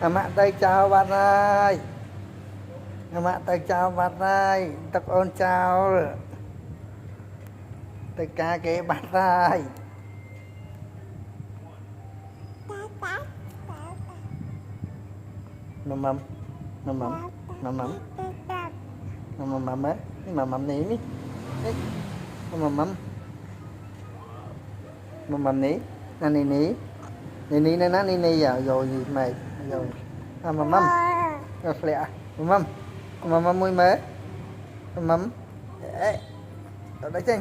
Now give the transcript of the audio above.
mạ tay chào bạn ơi. Mạ tay chào bạn ơi. Tập ơn chào. Tay ca kế bạn ơi. Mầm mầm. Mầm mầm. Mầm mầm. Mầm mầm mầm á. Mầm mầm ní ní. Mầm mầm. Mầm mầm ní. Nè ní ní. Ní ní nè ní ní giờ rồi gì mày. Rồi. Mầm mầm. Rồi lẹ. Mầm mầm. Mầm mầm mùi mế. Mầm mầm. Ê. Ở đây chênh.